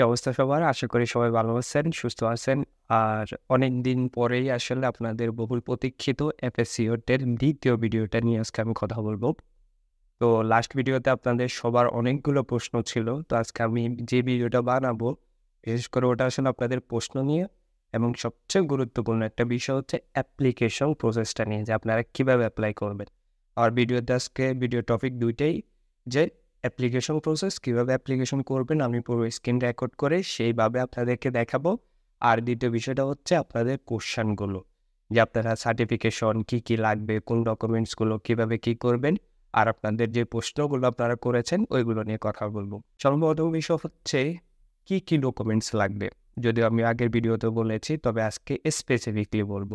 অবস্থা সবার? আশা করি সবাই ভালো আছেন, সুস্থ আছেন। আর অনেকদিন পরেই আসলে আপনাদের বহুল প্রতীক্ষিত এফএসসিওর ২য় ভিডিওটা নিয়ে আজকে আমি কথা বলব। তো লাস্ট ভিডিওতে আপনাদের সবার অনেকগুলো প্রশ্ন ছিল। তো আজকে আমি যে ভিডিওটা বানাবো, বিশেষ করে ওটা আসলে আপনাদের প্রশ্ন নিয়ে এবং সবচেয়ে গুরুত্বপূর্ণ একটা বিষয় হচ্ছে অ্যাপ্লিকেশন প্রসেসটা নিয়ে যে আপনারা কিভাবে এপ্লাই করবেন। আর ভিডিওতে আজকে ভিডিও টপিক ২ টাই যে অ্যাপ্লিকেশন প্রসেস, কিভাবে অ্যাপ্লিকেশন করবেন আমি পুরো স্ক্রিন রেকর্ড করে সেইভাবে আপনাদেরকে দেখাবো। আর ২য় বিষয়টা হচ্ছে আপনাদের কোয়েশ্চেনগুলো। যে আপনারা সার্টিফিকেশন কি লাগবে, কোন ডকুমেন্টসগুলো কিভাবে কি করবেন, আর আপনাদের যে প্রশ্নগুলো আপনারা করেছেন ওইগুলো নিয়ে কথা বলব। সর্বপ্রথম বিষয় হচ্ছে কি ডকুমেন্টস লাগবে? যদিও আমি আগের ভিডিওতে বলেছি, তবে আজকে স্পেসিফিকলি বলব।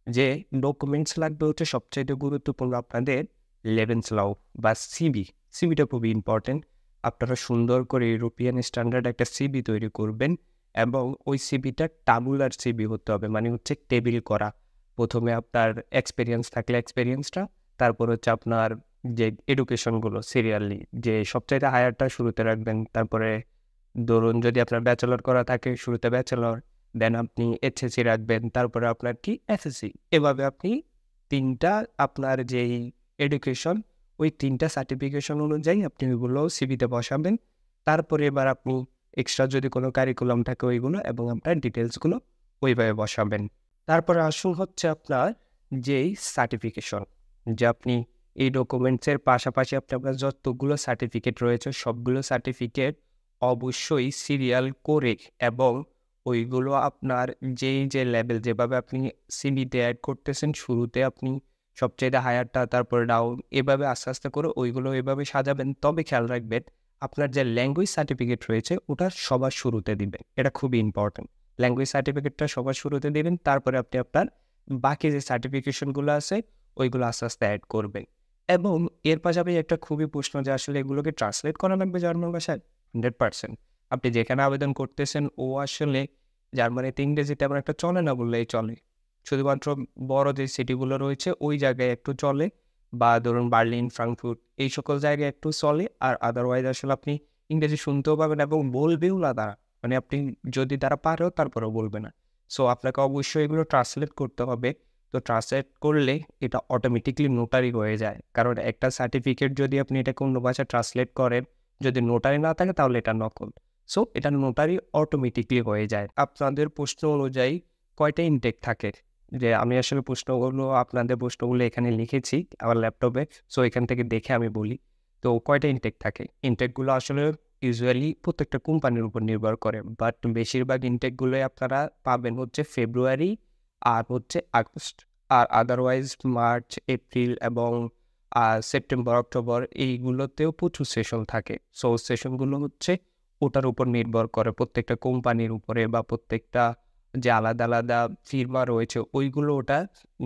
যে ডকুমেন্টস লাগবে হচ্ছে সবচাইতে গুরুত্বপূর্ণ আপনাদের লেভেন্স লাও বা সিভি। সিভিটা খুবই ইম্পর্টেন্ট। আপনারা সুন্দর করে ইউরোপিয়ান স্ট্যান্ডার্ড একটা সিভি তৈরি করবেন এবং ওই সিভিটা টাবুলার সিভি হতে হবে, মানে হচ্ছে টেবিল করা। প্রথমে আপনার এক্সপেরিয়েন্স থাকলে এক্সপেরিয়েন্সটা, তারপর হচ্ছে আপনার যে এডুকেশনগুলো সিরিয়ালি, যে সবচাইতে হায়ারটা শুরুতে রাখবেন। তারপরে ধরুন যদি আপনার ব্যাচেলর করা থাকে শুরুতে ব্যাচেলর, দেন আপনি এইচএসসি রাখবেন, তারপরে আপনার কি এসএসসি। এভাবে আপনি ৩ টা আপনার যেই এডুকেশন, ওই ৩ টা সার্টিফিকেশন অনুযায়ী আপনি ওইগুলো সিভিতে বসাবেন। তারপরে এবার আপনি এক্সট্রা যদি কোনো কারিকুলাম থাকে ওইগুলো এবং আপনার ডিটেইলসগুলো ওইভাবে বসাবেন। তারপরে আসুন হচ্ছে আপনার যেই সার্টিফিকেশন, যে আপনি এই ডকুমেন্টসের পাশাপাশি আপনার যতগুলো সার্টিফিকেট রয়েছে সবগুলো সার্টিফিকেট অবশ্যই সিরিয়াল করে এবং ওইগুলো আপনার যে লেভেল যেভাবে আপনি সিভিতে অ্যাড করতেছেন, শুরুতে আপনি সবচাইতে হায়ারটা, তারপরে ডাউন, এভাবে আস্তে আস্তে করে ওইগুলো এভাবে সাজাবেন। তবে খেয়াল রাখবেন আপনার যে ল্যাঙ্গুয়েজ সার্টিফিকেট রয়েছে ওটা সবার শুরুতে দিবেন। এটা খুবই ইম্পর্টেন্ট। ল্যাঙ্গুয়েজ সার্টিফিকেটটা সবার শুরুতে দিবেন, তারপরে আপনি আপনার বাকি যে সার্টিফিকেশনগুলো আছে ওইগুলো আস্তে আস্তে অ্যাড করবেন। এবং এর পাশাপাশি একটা খুবই প্রশ্ন যে আসলে এগুলোকে ট্রান্সলেট করা লাগবে জার্মান ভাষায়? 100%। আপনি যেখানে আবেদন করতেছেন ও আসলে জার্মানিতে ইংরেজি তেমন একটা চলে না বললেই চলে। শুধুমাত্র বড় যে সিটিগুলো রয়েছে ওই জায়গায় একটু চলে, বা ধরুন বার্লিন, ফ্রাঙ্কফুর্ট এই সকল জায়গায় একটু চলে। আর আদারওয়াইজ আসলে আপনি ইংরেজি শুনতেও পাবেন এবং বলবেও না তারা। মানে আপনি যদি তারা পারেও তারপরেও বলবে না। সো আপনাকে অবশ্যই এগুলো ট্রান্সলেট করতে হবে। তো ট্রান্সলেট করলে এটা অটোমেটিক্যালি নোটারি হয়ে যায়। কারণ একটা সার্টিফিকেট যদি আপনি এটাকে অন্য ভাষায় ট্রান্সলেট করেন, যদি নোটারি না থাকে তাহলে এটা নকল। সো এটা নোটারি অটোমেটিক্যালি হয়ে যায়। আপনাদের প্রশ্ন অনুযায়ী কয়টা ইনটেক থাকে? যে আমি আসলে প্রশ্নগুলো আপনাদের প্রশ্নগুলো এখানে লিখেছি আমার ল্যাপটপে। সো এখান থেকে দেখে আমি বলি। তো কয়টা ইনটেক থাকে? ইনটেকগুলো আসলে ইউজুয়ালি প্রত্যেকটা কোম্পানির উপর নির্ভর করে। বাট বেশিরভাগ ইনটেকগুলোই আপনারা পাবেন হচ্ছে ফেব্রুয়ারি আর হচ্ছে আগস্ট। আর আদারওয়াইজ মার্চ, এপ্রিল এবং সেপ্টেম্বর, অক্টোবর এইগুলোতেও প্রচুর সেশন থাকে। সো সেশনগুলো হচ্ছে ওটার উপর নির্ভর করে প্রত্যেকটা কোম্পানির উপরে, বা প্রত্যেকটা যে আলাদা ফির্মা রয়েছে ওইগুলো ওটা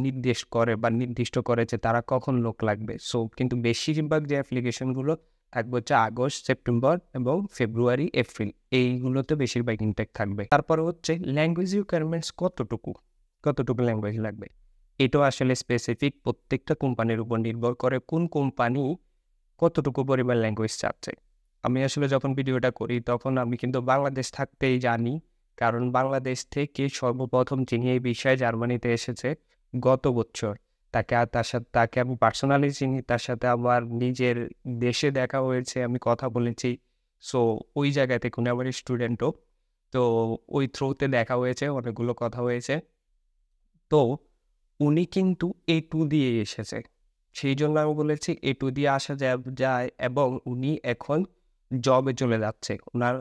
নির্দেশ করে বা নির্দিষ্ট করে যে তারা কখন লোক লাগবে। সো কিন্তু বেশিরভাগ যে অ্যাপ্লিকেশনগুলো থাকবে হচ্ছে আগস্ট, সেপ্টেম্বর এবং ফেব্রুয়ারি, এপ্রিল এইগুলোতে বেশিরভাগ ইনটেক থাকবে। তারপরে হচ্ছে ল্যাঙ্গুয়েজ রিকোয়ারমেন্টস কতটুকু ল্যাঙ্গুয়েজ লাগবে? এটাও আসলে স্পেসিফিক প্রত্যেকটা কোম্পানির উপর নির্ভর করে কোন কোম্পানি কতটুকু পরিমাণ ল্যাঙ্গুয়েজ চাচ্ছে। আমি আসলে যখন ভিডিওটা করি তখন আমি কিন্তু বাংলাদেশ থাকতেই জানি। কারণ বাংলাদেশ থেকে সর্বপ্রথম যিনি এই বিষয়ে জার্মানিতে এসেছে গত বছর, তাকে আমি পার্সোনালি চিনি। তার সাথে আমার নিজের দেশে দেখা হয়েছে, আমি কথা বলেছি। সো ওই জায়গা থেকে উনি আমার স্টুডেন্টও। তো ওই থ্রুতে দেখা হয়েছে, অনেকগুলো কথা হয়েছে। তো উনি কিন্তু A2 দিয়ে এসেছে। সেইজন্য আমি বলেছি A2 দিয়ে আসা যায় এবং উনি এখন জবে চলে যাচ্ছে। উনার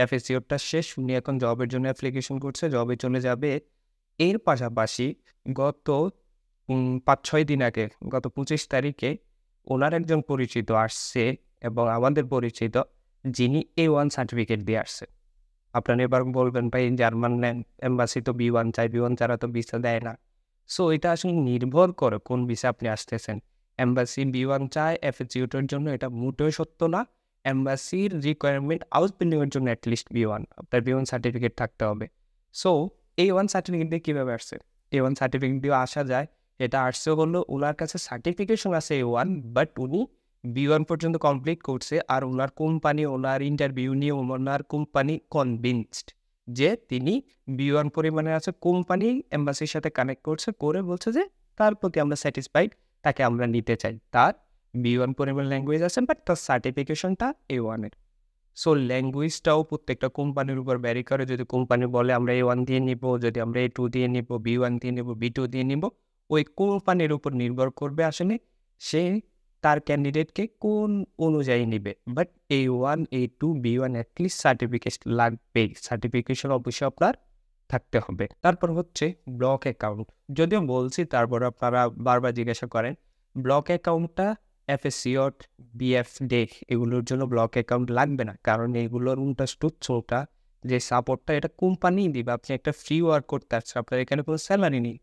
FACO-টা শেষ। উনি এখন জবের জন্য অ্যাপ্লিকেশন করছে, জবে চলে যাবে। এর পাশাপাশি গত ৫-৬ দিন আগে, গত ২৫ তারিখে উনার একজন পরিচিত আসছে এবং আমাদের পরিচিত, যিনি A1 সার্টিফিকেট দিয়ে আসছে। আপনারা এবার বলবেন ভাই জার্মান এম্বাসি তো B1 চায়, B1 ছাড়া তো ভিসা দেয় না। সো এটা আসলে নির্ভর করে কোন ভিসা আপনি আসতেছেন। এম্বাসি B1 চায় FACO-টার জন্য, এটা মোটেও সত্য না। এম্বাসির রিকোয়ারমেন্ট হাউস বিল্ডিং এর জন্য এটলিস্ট B1, আপনার B1 সার্টিফিকেট থাকতে হবে। সো A1 সার্টিফিকেট দিয়ে কিভাবে আসছে? A1 সার্টিফিকেট দিয়েও আসা যায়। এটা আসছে হলো উনার কাছে সার্টিফিকেশন আছে A1, বাট উনি B1 পর্যন্ত কমপ্লিট করছে আর ওনার কোম্পানি, ওনার ইন্টারভিউ নিয়ে ওনার কোম্পানি কনভিন্সড যে তিনি B1 পরিমাণে আছে, কোম্পানি এম্বাসির সাথে কানেক্ট করছে, করে বলছে যে তার প্রতি আমরা স্যাটিসফাইড, তাকে আমরা নিতে চাই। তার B1 পরিমাণ ল্যাঙ্গুয়েজ আছে, বাট তার সার্টিফিকেশনটা A1 এর। সো ল্যাঙ্গুয়েজটাও প্রত্যেকটা কোম্পানির উপর ভ্যারি করে। যদি কোম্পানি বলে আমরা A1 দিয়ে নিব, যদি আমরা A2 দিয়ে নিব, B1 দিয়ে নিব, B2 দিয়ে নিব, ওই কোম্পানির উপর নির্ভর করবে আসলে সে তার ক্যান্ডিডেটকে কোন অনুযায়ী নিবে। But A1, A2, B1 at least certification লাগবেই। সার্টিফিকেশন অবশ্যই আপনার থাকতে হবে। তারপর হচ্ছে ব্লক অ্যাকাউন্ট। যদিও বলছি, তারপর আপনারা বারবার জিজ্ঞাসা করেন। ব্লক অ্যাকাউন্টটা FSCOT, BF-DE এগুলোর জন্য ব্লক অ্যাকাউন্ট লাগবে না, কারণ এগুলোর উনটা যে সাপোর্টটা এটা কোম্পানিই দিবে। আপনি একটা ফ্রি ওয়ার্ক করতে আসছেন, আপনার এখানে কোনো স্যালারি নেই।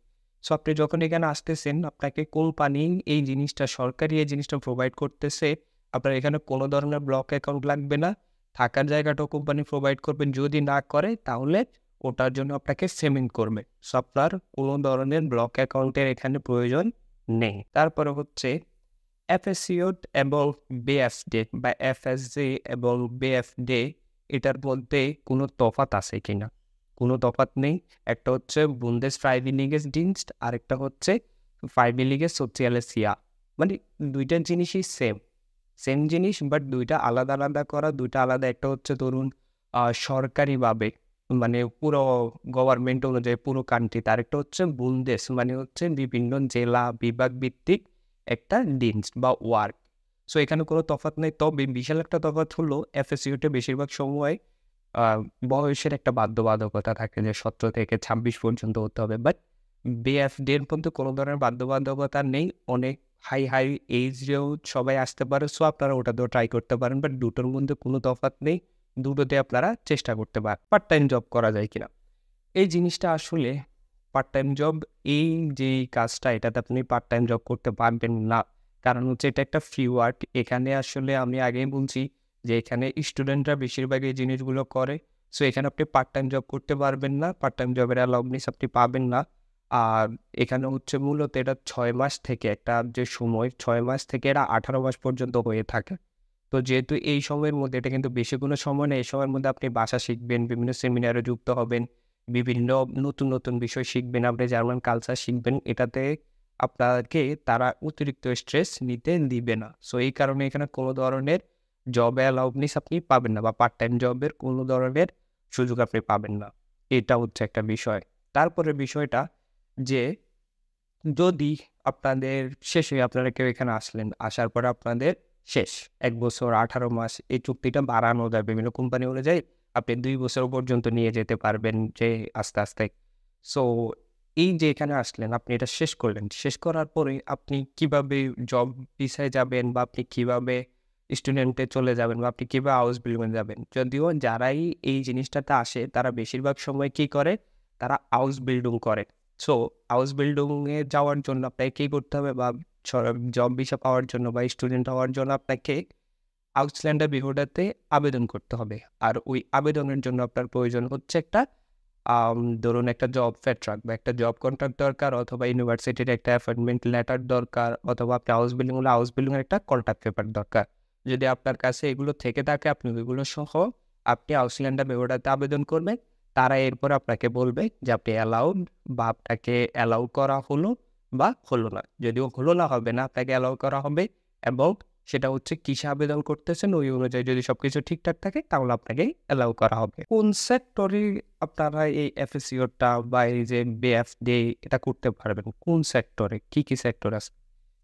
সো আপনি যখন এখানে আসতেছেন, আপনাকে কোম্পানি এই জিনিসটা, সরকারি এই জিনিসটা প্রোভাইড করতেছে। আপনার এখানে কোনো ধরনের ব্লক অ্যাকাউন্ট লাগবে না। থাকার জায়গাটাও কোম্পানি প্রোভাইড করবেন। যদি না করে তাহলে ওটার জন্য আপনাকে পেমেন্ট করবে। সো আপনার কোনো ধরনের ব্লক অ্যাকাউন্টের এখানে প্রয়োজন নেই। তারপরে হচ্ছে FSCOT এবং BF-DE বা FSG এবং BF-DE এটার মধ্যে কোনো তফাৎ আছে কিনা? কোনো তফাৎ নেই। একটা হচ্ছে Bundesfreiwilliges Dienst, আরেকটা হচ্ছে Freiwilliges Soziales Jahr। মানে দুইটা জিনিসই সেম জিনিস, বাট দুইটা আলাদা আলাদা করা, দুইটা আলাদা। একটা হচ্ছে ধরুন সরকারিভাবে, মানে পুরো গভর্নমেন্ট অনুযায়ী পুরো কান্ট্রিতে। আরেকটা হচ্ছে বুন্দেস, মানে হচ্ছে বিভিন্ন জেলা বিভাগ ভিত্তিক একটা ডিনস্ট বা ওয়ার্ক। সো এখানে কোনো তফাৎ নেই। তবে বিশাল একটা তফাৎ হলো FSCOতে বেশিরভাগ সময় বয়সের একটা বাধ্যবাধকতা থাকে যে 17 থেকে 26 পর্যন্ত হতে হবে। বাট BF-DE এর মধ্যে কোনো ধরনের বাধ্যবাধকতা নেই। অনেক হাই এইজেও সবাই আসতে পারে। সো আপনারা ওটাতেও ট্রাই করতে পারেন। বাট দুটোর মধ্যে কোনো তফাৎ নেই। দুটোতে আপনারা চেষ্টা করতে পারেন। পার্ট টাইম জব করা যায় কিনা? এই জিনিসটা আসলে পার্ট টাইম জব, এই যে কাজটা, এটাতে আপনি পার্ট টাইম জব করতে পারবেন না। কারণ হচ্ছে এটা একটা ফ্রি ওয়ার্ক। এখানে আসলে আমি আগেই বলছি যে এখানে স্টুডেন্টরা বেশিরভাগ এই জিনিসগুলো করে। সো এখানে আপনি পার্ট টাইম জব করতে পারবেন না। পার্ট টাইম জবের অ্যালাউনেস আপনি পাবেন না। আর এখানে হচ্ছে মূলত এটা 6 মাস থেকে, একটা যে সময় 6 মাস থেকে এটা 18 মাস পর্যন্ত হয়ে থাকে। তো যেহেতু এই সময়ের মধ্যে, এটা কিন্তু বেশি কোনো সময় নেই। এই সময়ের মধ্যে আপনি ভাষা শিখবেন, বিভিন্ন সেমিনারে যুক্ত হবেন, বিভিন্ন নতুন বিষয় শিখবেন, আপনি জার্মান কালচার শিখবেন। এটাতে আপনাকে তারা অতিরিক্ত স্ট্রেস নিতে দিবে না। সো এই কারণে এখানে কোনো ধরনের জব অ্যালাউনেস আপনি পাবেন না, বা পার্ট টাইম জবের কোনো ধরনের সুযোগ আপনি পাবেন না। এটা হচ্ছে একটা বিষয়। তারপরের বিষয়টা যে যদি আপনাদের শেষে আপনারা কেউ এখানে আসলেন, আসার পরে আপনাদের শেষ 1 বছর 18 মাস, এই চুক্তিটা বাড়ানো যায় বিভিন্ন কোম্পানি অনুযায়ী। আপনি 2 বছর পর্যন্ত নিয়ে যেতে পারবেন যে আস্তে। সো এই যে এখানে আসলেন, আপনি এটা শেষ করলেন। শেষ করার পরে আপনি কিভাবে জব ভিসায় যাবেন, বা আপনি কিভাবে স্টুডেন্টে চলে যাবেন, বা আপনি কিভাবে হাউস বিল্ডিং এ যাবেন। যদিও যারাই এই জিনিসটাতে আসে তারা বেশিরভাগ সময় কি করে, তারা হাউস বিল্ডিং করে। সো হাউস বিল্ডিং এ যাওয়ার জন্য আপনাকে কি করতে হবে, বা জব ভিসা পাওয়ার জন্য বা স্টুডেন্ট হওয়ার জন্য আপনাকে আউসল্যান্ডার বিহুডাতে আবেদন করতে হবে। আর ওই আবেদনের জন্য আপনার প্রয়োজন হচ্ছে একটা ধরুন একটা জব ফ্যাট্রাক বা একটা জব কন্ট্রাক্ট দরকার, অথবা ইউনিভার্সিটির একটা অ্যাপয়েন্টমেন্ট লেটার দরকার, অথবা আপনি হাউস বিল্ডিং হলে হাউস বিল্ডিং এর একটা কন্ট্রাক্ট পেপার দরকার। যদি আপনার কাছে এগুলো থেকে থাকে, আপনি ওইগুলো সহ আপনি আউসল্যান্ডার বিহুডাতে আবেদন করবেন। তারা এরপর আপনাকে বলবে যে আপনি অ্যালাউড, বা আপনাকে অ্যালাউ করা হলো বা হলো না। যদিও হলো না হবে না, আপনাকে অ্যালাউ করা হবে। এবং সেটা হচ্ছে কিসে আবেদন করতেছেন ওই অনুযায়ী যদি সবকিছু ঠিকঠাক থাকে তাহলে আপনাকে অ্যালাউ করা হবে। কোন সেক্টরে আপনারা এই FSCOটা বা এই যে BF-DE এটা করতে পারবেন? কোন সেক্টরে, কি সেক্টর আছে?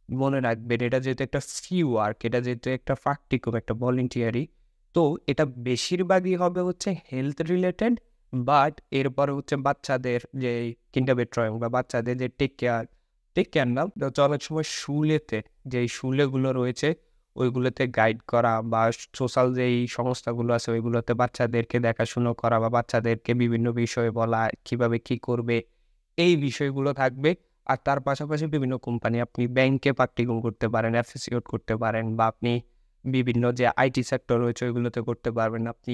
মনে রাখবেন, এটা যেহেতু একটা ফ্রি ওয়ার্ক, এটা যেহেতু একটা প্র্যাকটিক্যাল, একটা ভলান্টিয়ারি, তো এটা বেশিরভাগই হবে হচ্ছে হেলথ রিলেটেড। বাট এরপরে হচ্ছে বাচ্চাদের যে কিন্ডারগার্টেন বা বাচ্চাদের যে টেক কেয়ার না, হচ্ছে অনেক সময় স্কুলেতে যে স্কুলগুলো রয়েছে ওইগুলোতে গাইড করা, বা সোশ্যাল যেই সংস্থাগুলো আছে ওইগুলোতে বাচ্চাদেরকে দেখাশুনো করা, বা বাচ্চাদেরকে বিভিন্ন বিষয়ে বলা কিভাবে কি করবে, এই বিষয়গুলো থাকবে। আর তার পাশাপাশি বিভিন্ন কোম্পানি, আপনি ব্যাংকে প্র্যাকটিক্যাল করতে পারেন, FSCOT করতে পারেন, বা আপনি বিভিন্ন যে আইটি সেক্টর রয়েছে ওইগুলোতে করতে পারবেন। আপনি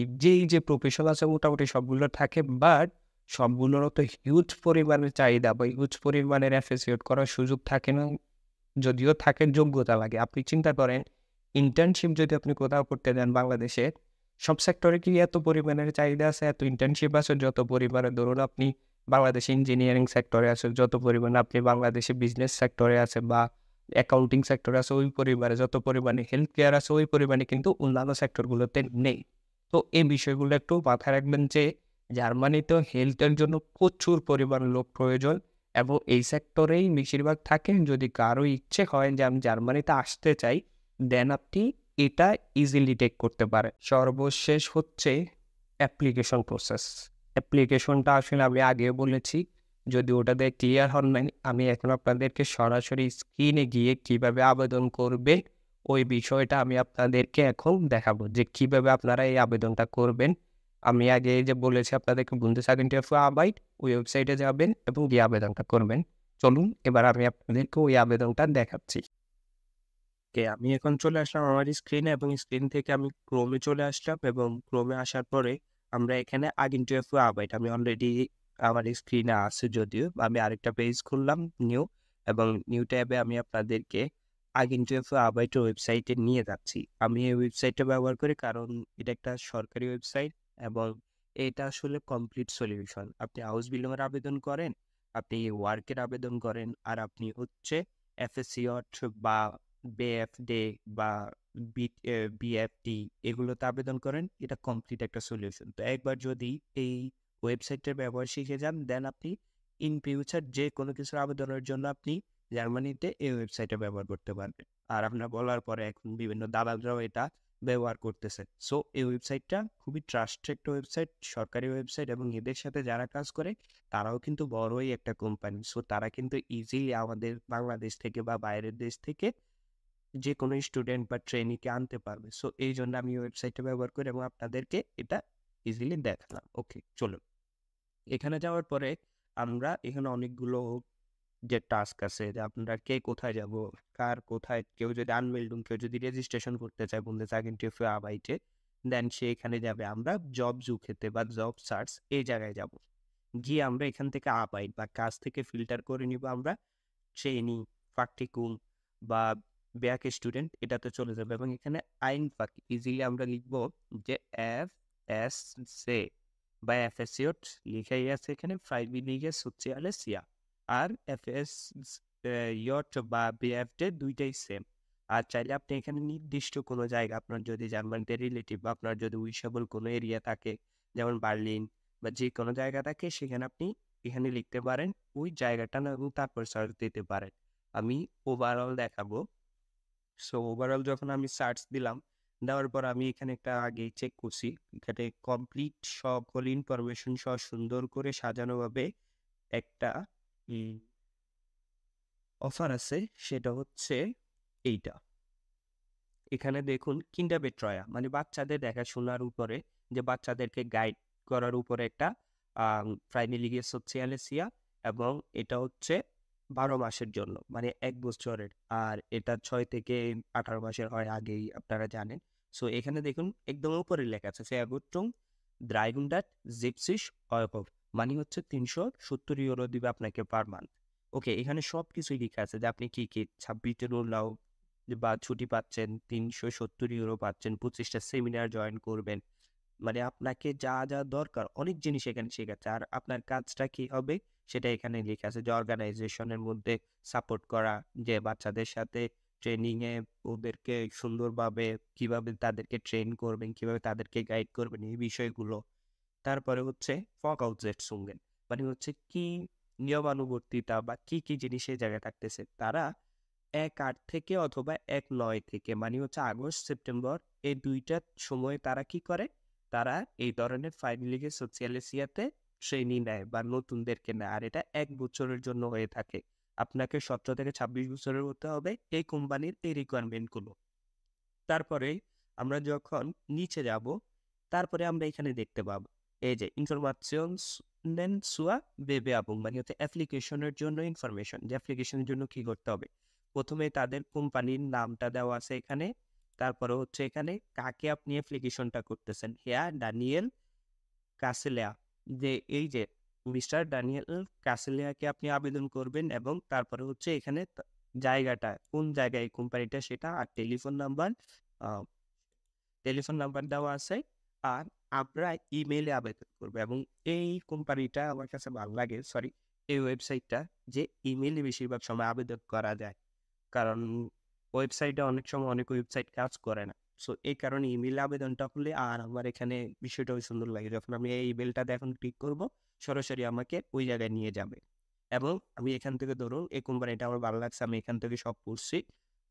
যে প্রফেশন আছে মোটামুটি সবগুলো থাকে, বাট সবগুলোরও তো হিউজ পরিমাণের চাহিদা বা হিউজ পরিমাণের FSCOT করার সুযোগ থাকে না। যদিও থাকে, যোগ্যতা লাগে। আপনি চিন্তা করেন ইন্টার্নশিপ যদি আপনি কোথাও করতে যান বাংলাদেশে, সব সেক্টরে কি এত পরিমাণের চাহিদা আছে, এত ইন্টার্নশিপ আছে যত পরিমাণে ধরুন আপনি বাংলাদেশে ইঞ্জিনিয়ারিং সেক্টরে আছে, যত পরিমাণে আপনি বাংলাদেশে বিজনেস সেক্টরে আছে বা অ্যাকাউন্টিং সেক্টরে আছে ওই পরিমাণে, যত পরিমাণে হেলথ কেয়ার আছে ওই পরিমাণে কিন্তু অন্যান্য সেক্টরগুলোতে নেই। তো এই বিষয়গুলো একটু মাথায় রাখবেন যে জার্মানিতেও হেলথের জন্য প্রচুর পরিমাণ লোক প্রয়োজন এবং এই সেক্টরেই বেশিরভাগ থাকেন। যদি কারো ইচ্ছে হয় যে আমি জার্মানিতে আসতে চাই, দেন আপনি এটা ইজিলি টেক করতে পারেন। সর্বশেষ হচ্ছে অ্যাপ্লিকেশন প্রসেস। অ্যাপ্লিকেশনটা আসলে আমি আগেও বলেছি, যদি ওটাতে ক্লিয়ার হন নাই, আমি এখন আপনাদেরকে সরাসরি স্ক্রিনে গিয়ে কিভাবে আবেদন করবে ওই বিষয়টা আমি আপনাদেরকে এখন দেখাবো যে কিভাবে আপনারা এই আবেদনটা করবেন। আমি আগে এই যে বলেছি আপনাদেরকে Bundesagentur für Arbeit, ওই ওয়েবসাইটে যাবেন এবং গিয়ে আবেদনটা করবেন। চলুন এবার আমি আপনাদেরকে ওই আবেদনটা দেখাচ্ছি। ওকে, আমি এখন চলে আসলাম আমার স্ক্রিনে এবং স্ক্রিন থেকে আমি ক্রোমে চলে আসলাম এবং ক্রোমে আসার পরে আমরা এখানে Agentur für Arbeit, আমি অলরেডি আমার স্ক্রিনে আছে যদিও, আমি আরেকটা পেজ খুললাম নিউ, এবং নিউ ট্যাবে আমি আপনাদেরকে Agentur für Arbeit ওয়েবসাইটে নিয়ে যাচ্ছি। আমি এই ওয়েবসাইটটা ব্যবহার করি কারণ এটা একটা সরকারি ওয়েবসাইট এবং এটা আসলে কমপ্লিট সলিউশন। আপনি হাউস বিল্ডিংয়ের আবেদন করেন, আপনি ওয়ার্কের আবেদন করেন, আর আপনি হচ্ছে এফএসসিওট বা বিএফডে বা বিএফটি এগুলোতে আবেদন করেন, এটা কমপ্লিট একটা সলিউশন। তো একবার যদি এই ওয়েবসাইটের ব্যবহার শিখে যান, দেন আপনি ইন ফিউচার যে কোনো কিছুর আবেদনের জন্য আপনি জার্মানিতে এই ওয়েবসাইটে ব্যবহার করতে পারবেন। আর আপনার বলার পরে এখন বিভিন্ন দালালরাও এটা ব্যবহার করতেছে। সো এই ওয়েবসাইটটা খুবই ট্রাস্টেড একটা ওয়েবসাইট, সরকারি ওয়েবসাইট, এবং এদের সাথে যারা কাজ করে তারাও কিন্তু বড়ই একটা কোম্পানি। সো তারা কিন্তু ইজিলি আমাদের বাংলাদেশ থেকে বা বাইরের দেশ থেকে যে কোনো স্টুডেন্ট বা ট্রেনিকে আনতে পারবে। সো এই জন্য আমি ওয়েবসাইটটা ব্যবহার করি এবং আপনাদেরকে এটা ইজিলি দেখালাম। ওকে, চলুন এখানে যাওয়ার পরে আমরা এখানে অনেকগুলো যে টাস্ক আছে যে আপনারা কে কোথায় যাব, কার কোথায়, কেউ যদি আনমেল্ডুম, কেউ যদি রেজিস্ট্রেশন করতে চায় Bundesagentur für Arbeit, দেন সে এখানে যাবে। আমরা জব জুখেতে বা জব সার্চ এই জায়গায় যাব, গিয়ে আমরা এখান থেকে আবাইট বা কাজ থেকে ফিল্টার করে নিব আমরা ট্রেনি, প্র্যাকটিকুম বা ব্যাক স্টুডেন্ট, এটাতে চলে যাবে এবং এখানে আইন ফাঁকি ইজিলি আমরা লিখব যে এফ এস সে বা এফএসিওট লিখাই আছে এখানে ফ্রাইবিলিগে সোচিয়ালেসিয়া, আর এফএস ইয়ট বা বিএফডে দুইটাই সেম। আর চাইলে আপনি এখানে নির্দিষ্ট কোনো জায়গা, আপনার যদি জার্মানিতে রিলেটিভ বা আপনার যদি উইসেবল কোনো এরিয়া থাকে, যেমন বার্লিন বা যে কোনো জায়গা থাকে, সেখানে আপনি এখানে লিখতে পারেন ওই জায়গাটা না, এবং তারপর সার্চ দিতে পারেন। আমি ওভারঅল দেখাবো। সো ওভারঅল যখন আমি সার্চ দিলাম, দেওয়ার পর আমি এখানে একটা আগে চেক করছি, এখানে কমপ্লিট সকল ইনফরমেশন সহ সুন্দর করে সাজানোভাবে একটা অফার আছে, সেটা হচ্ছে এইটা। এখানে দেখুন কিন্ডারবেট্রয়া, মানে বাচ্চাদের দেখাশোনার উপরে, যে বাচ্চাদেরকে গাইড করার উপরে একটা প্রাইমারি সোচিয়ালেসিয়া, এবং এটা হচ্ছে 12 মাসের জন্য, মানে 1 বছরের। আর এটা 6 থেকে 18 মাসের হয়, আগেই আপনারা জানেন। সো এখানে দেখুন একদম উপরে লেখা আছে ফেয়ারগুট্টুং 370 ইউরো, মানে হচ্ছে 370 ইউরো দিবে আপনাকে পার মান্থ। ওকে, এখানে সব কিছুই লেখা আছে যে আপনি কি কি 26টা রোলাও বা ছুটি পাচ্ছেন, 370 ইউরো পাচ্ছেন, 25টা সেমিনার জয়েন করবেন, মানে আপনাকে যা যা দরকার অনেক জিনিস এখানে শেখাচ্ছে। আর আপনার কাজটা কি হবে সেটা এখানে লেখা আছে, যে অর্গানাইজেশনের মধ্যে সাপোর্ট করা, যে বাচ্চাদের সাথে ট্রেনিংয়ে ওদেরকে সুন্দরভাবে কিভাবে তাদেরকে ট্রেন করবেন, কিভাবে তাদেরকে গাইড করবেন, এই বিষয়গুলো। তারপরে হচ্ছে ফকাউটজেটসুঙ্গেন, মানে হচ্ছে কি নিয়মানুবর্তিতা বা কি কি জিনিস এই জায়গায় থাকতেছে। তারা 1/8 থেকে অথবা 1/9 থেকে, মানে হচ্ছে আগস্ট সেপ্টেম্বর, এই দুইটা সময় তারা কি করে, তারা এই ধরনের ফাইনালিগে সোচিয়ালেসিয়াতে ট্রেনিং নেয় বা নতুনদেরকে নেয়। আর এটা 1 বছরের জন্য হয়ে থাকে। আপনাকে 17 থেকে 26 বছরের হতে হবে এই কোম্পানির এই রিকোয়ারমেন্টগুলো। তারপরে আমরা যখন নিচে যাব, তারপরে আমরা এখানে দেখতে পাবো এই যে ইনফরমেশন সুয়া বেবে আবং, মানে হচ্ছে অ্যাপ্লিকেশনের জন্য ইনফরমেশন, যে অ্যাপ্লিকেশনের জন্য কি করতে হবে। প্রথমে তাদের কোম্পানির নামটা দেওয়া আছে এখানে, তারপরে হচ্ছে এখানে কাকে আপনি অ্যাপ্লিকেশনটা করতেছেন, হেয়া ড্যানিয়েল কাসেলিয়া, যে এই যে মিস্টার ড্যানিয়েল কাসেলিয়াকে আপনি আবেদন করবেন, এবং তারপরে হচ্ছে এখানে জায়গাটা কোন জায়গায় কোম্পানিটা সেটা আর টেলিফোন নাম্বার দেওয়া আছে। আর আমরা ইমেইলে আবেদন করবো এবং এই কোম্পানিটা আমার কাছে ভালো লাগে, সরি, এই ওয়েবসাইটটা, যে ইমেইলে বেশিরভাগ সময় আবেদন করা যায়। কারণ ওয়েবসাইটে অনেক সময় অনেক ওয়েবসাইট কাজ করে না। সো এই কারণে ইমেইলে আবেদনটা হলে আর আমার এখানে বিষয়টাও সুন্দর লাগে। যখন আমি এই ইমেইলটাতে এখন ক্লিক করব, সরাসরি আমাকে ওই জায়গায় নিয়ে যাবে এবং আমি এখান থেকে ধরুন এই কোম্পানিটা আমার ভালো লাগছে, আমি এখান থেকে সব পড়ছি।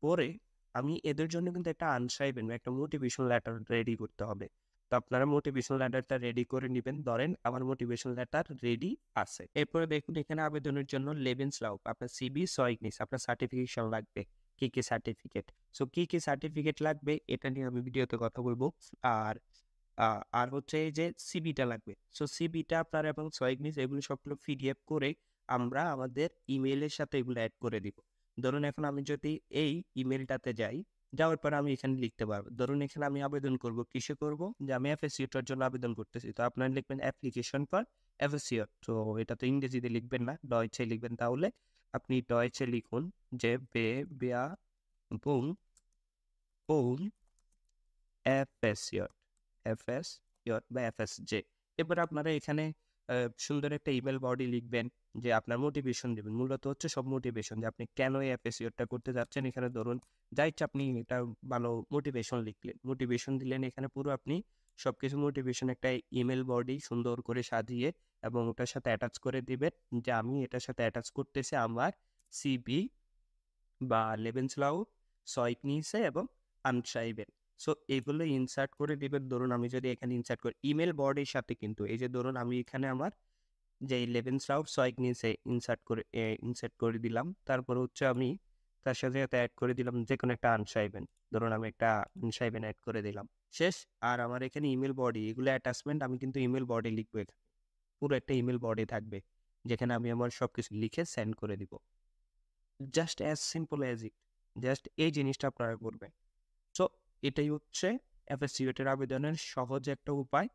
পরে আমি এদের জন্য কিন্তু একটা আনসাইবেন বা একটা মোটিভেশন লেটার রেডি করতে হবে। তো আপনারা মোটিভেশন লেটারটা রেডি করে নিবেন। ধরেন আমার মোটিভেশন লেটার রেডি আছে। এরপরে দেখুন এখানে আবেদনের জন্য লেবেনসলাউফ, আপনার সিভি, সয়গনিস, আপনার সার্টিফিকেশন লাগবে। কি সার্টিফিকেট? সো কি সার্টিফিকেট লাগবে এটা নিয়ে আমি ভিডিওতে কথা বলবো। আর আর হচ্ছে এই যে সিভিটা লাগবে। সো সিভিটা আপনার এবং সয়গনিস এগুলো সবগুলো পিডিএফ করে আমরা আমাদের ইমেইলের সাথে এগুলো অ্যাড করে দিব। ধরুন এখন আমি যদি এই ইমেইলটাতে যাই, যাওয়ার পর আমি এখানে লিখতে পারবো। ধরুন এখানে আমি আবেদন করব, কিসে করব? যে আমি এফএসসিওটার জন্য আবেদন করতেছি। তো আপনারা লিখবেন অ্যাপ্লিকেশন ফর এফএসসিও। তো এটা তো ইংরেজিতে লিখবেন না, ডয়েচে লিখবেন। তাহলে আপনি ডয়েচে লিখুন যে বুম বুম এফএসইও বা এফএসজে। এবার আপনারা এখানে সুন্দর একটা ইমেল বডি লিখবেন যে আপনার মোটিভেশন দিবেন। মূলত হচ্ছে সব মোটিভেশন যে আপনি কেন এই এফএসইওটা করতে যাচ্ছেন। এখানে ধরুন যা ইচ্ছা আপনি এটা ভালো মোটিভেশন লিখলেন, মোটিভেশন দিলেন। এখানে পুরো আপনি সবকিছু মোটিভেশন একটা ইমেল বডি সুন্দর করে সাজিয়ে এবং ওটার সাথে অ্যাটাচ করে দিবেন যে আমি এটার সাথে অ্যাটাচ করতেছি আমার সিভি বা লেবেনসলাউ, সয়গনিসে এবং আনসাইবেন। সো এগুলো ইনসার্ট করে দিবেন। ধরুন আমি যদি এখানে ইনসার্ট করি ইমেল বডির সাথে, কিন্তু এই যে ধরুন আমি এখানে আমার যে লেবেনসলাউ, সয়গনিসে ইনসার্ট করে দিলাম। তারপর হচ্ছে আমি তার সাথে অ্যাড করে দিলাম যে কোনো একটা আনসাইবেন। ধরুন আমি একটা আনসাইবেন অ্যাড করে দিলাম, শেষ। আর আমার এখানে ইমেল বডি, এগুলো অ্যাটাচমেন্ট, আমি কিন্তু ইমেল বডি লিখবো এখানে। পুরো একটা ইমেল বডি থাকবে যেখানে আমি আমার সবকিছু লিখে সেন্ড করে দিব। Just as simple as it. Just এই জিনিসটা আপনারা করবেন। সো এটাই হচ্ছে এফএসসিওটের আবেদনের সহজ একটা উপায়।